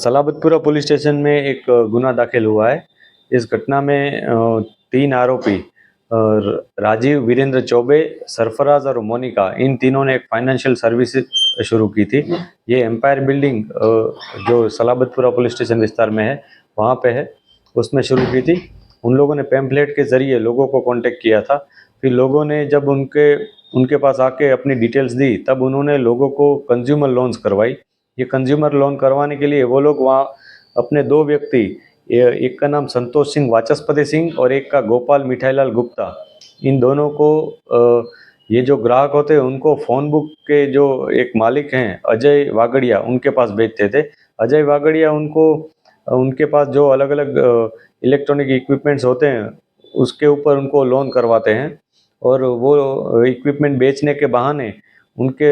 Salabatpura police station में एक गुना दाखिल हुआ है। इस घटना में 3 आरोपी राजीव वीरेंद्र चौबे, सरफराज और मोनिका, इन तीनों ने एक फाइनेंशियल सर्विस शुरू की थी। ये एम्पायर बिल्डिंग जो सलाबतपुरा पुलिस स्टेशन विस्तार में है वहाँ पे है, उसमें शुरू की थी। उन लोगों ने पैम्फलेट के ज़रिए लोगों को कांटेक्ट किया था। फिर लोगों ने जब उनके पास आके अपनी डिटेल्स दी, तब उन्होंने लोगों को कंज्यूमर लोन्स करवाई। ये कंज्यूमर लोन करवाने के लिए वो लोग वहाँ अपने 2 व्यक्ति, एक का नाम संतोष सिंह वाचस्पति सिंह और एक का गोपाल मिठाईलाल गुप्ता, इन दोनों को ये जो ग्राहक होते हैं उनको फ़ोन बुक के जो एक मालिक हैं अजय वागड़िया, उनके पास भेजते थे। अजय वागड़िया उनको उनके पास जो अलग अलग इलेक्ट्रॉनिक इक्विपमेंट्स होते हैं उसके ऊपर उनको लोन करवाते हैं, और वो इक्विपमेंट बेचने के बहाने उनके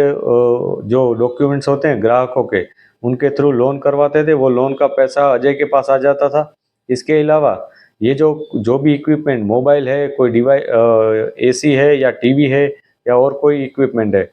जो डॉक्यूमेंट्स होते हैं ग्राहकों के, उनके थ्रू लोन करवाते थे। वो लोन का पैसा अजय के पास आ जाता था। इसके अलावा ये जो भी इक्विपमेंट, मोबाइल है, कोई डिवाइस, एसी है या टीवी है या और कोई इक्विपमेंट है,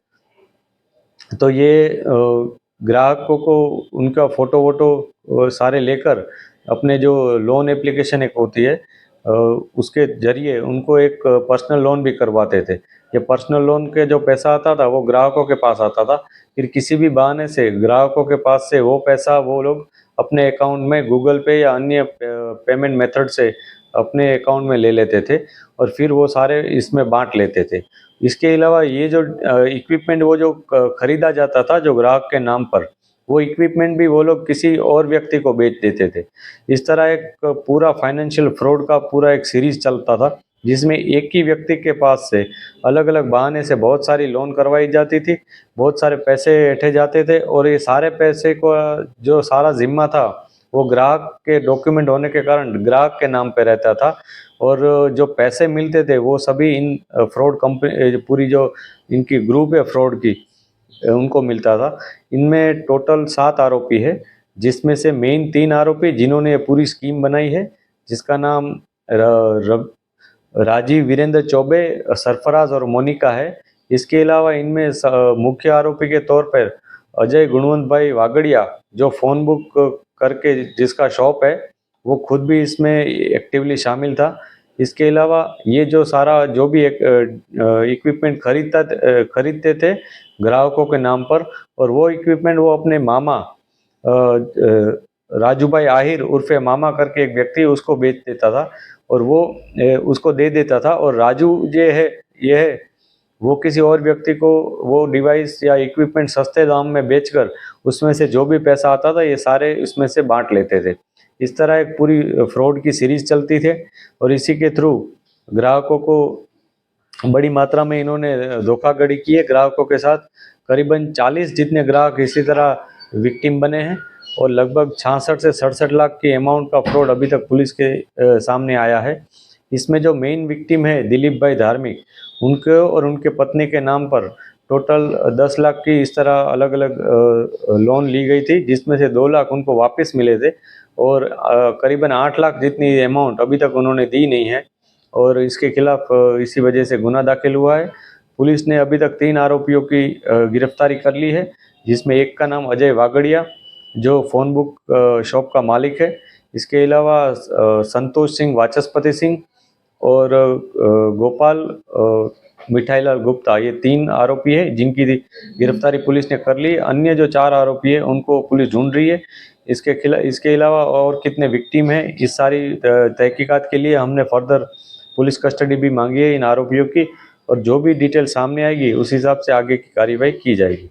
तो ये ग्राहकों को उनका फ़ोटो वोटो सारे लेकर अपने जो लोन एप्लीकेशन एक होती है उसके ज़रिए उनको एक पर्सनल लोन भी करवाते थे। ये पर्सनल लोन के जो पैसा आता था वो ग्राहकों के पास आता था। फिर किसी भी बहाने से ग्राहकों के पास से वो पैसा वो लोग अपने अकाउंट में गूगल पे या अन्य पेमेंट मेथड से अपने अकाउंट में ले लेते थे और फिर वो सारे इसमें बाँट लेते थे। इसके अलावा ये जो इक्विपमेंट वो जो खरीदा जाता था जो ग्राहक के नाम पर, वो इक्विपमेंट भी वो लोग किसी और व्यक्ति को बेच देते थे। इस तरह एक पूरा फाइनेंशियल फ्रॉड का पूरा एक सीरीज चलता था, जिसमें एक ही व्यक्ति के पास से अलग अलग बहाने से बहुत सारी लोन करवाई जाती थी, बहुत सारे पैसे ऐंठे जाते थे, और ये सारे पैसे को जो सारा जिम्मा था वो ग्राहक के डॉक्यूमेंट होने के कारण ग्राहक के नाम पे रहता था, और जो पैसे मिलते थे वो सभी इन फ्रॉड कंपनी, पूरी जो इनकी ग्रुप है फ्रॉड की, उनको मिलता था। इनमें टोटल 7 आरोपी है, जिसमें से मेन 3 आरोपी जिन्होंने ये पूरी स्कीम बनाई है, जिसका नाम राजीव वीरेंद्र चौबे, सरफराज और मोनिका है। इसके अलावा इनमें मुख्य आरोपी के तौर पर अजय गुणवंत भाई वागड़िया, जो फ़ोन बुक करके जिसका शॉप है, वो खुद भी इसमें एक्टिवली शामिल था। इसके अलावा ये जो सारा जो भी एक इक्विपमेंट खरीदते थे ग्राहकों के नाम पर, और वो इक्विपमेंट वो अपने मामा राजू भाई आहिर उर्फे मामा करके एक व्यक्ति उसको बेच देता था, और वो उसको दे देता था। और राजू ये है वो किसी और व्यक्ति को वो डिवाइस या इक्विपमेंट सस्ते दाम में बेचकर उसमें से जो भी पैसा आता था ये सारे उसमें से बांट लेते थे। इस तरह एक पूरी फ्रॉड की सीरीज चलती थी, और इसी के थ्रू ग्राहकों को बड़ी मात्रा में इन्होंने धोखाधड़ी की है ग्राहकों के साथ। करीबन 40 जितने ग्राहक इसी तरह विक्टिम बने हैं, और लगभग 66 से 67 लाख की अमाउंट का फ्रॉड अभी तक पुलिस के सामने आया है। इसमें जो मेन विक्टिम है दिलीप भाई धार्मिक, उनके और उनके पत्नी के नाम पर टोटल 10 लाख की इस तरह अलग अलग लोन ली गई थी, जिसमें से 2 लाख उनको वापस मिले थे, और करीबन 8 लाख जितनी अमाउंट अभी तक उन्होंने दी नहीं है, और इसके खिलाफ इसी वजह से गुना दाखिल हुआ है। पुलिस ने अभी तक 3 आरोपियों की गिरफ्तारी कर ली है, जिसमें एक का नाम अजय वागड़िया जो फ़ोन बुक शॉप का मालिक है। इसके अलावा संतोष सिंह वाचस्पति सिंह और गोपाल मिठाईलाल गुप्ता, ये 3 आरोपी हैं जिनकी गिरफ्तारी पुलिस ने कर ली। अन्य जो 4 आरोपी हैं उनको पुलिस ढूंढ रही है। इसके अलावा और कितने विक्टिम हैं, इस सारी तहकीकात के लिए हमने फर्दर पुलिस कस्टडी भी मांगी है इन आरोपियों की, और जो भी डिटेल सामने आएगी उस हिसाब से आगे की कार्रवाई की जाएगी।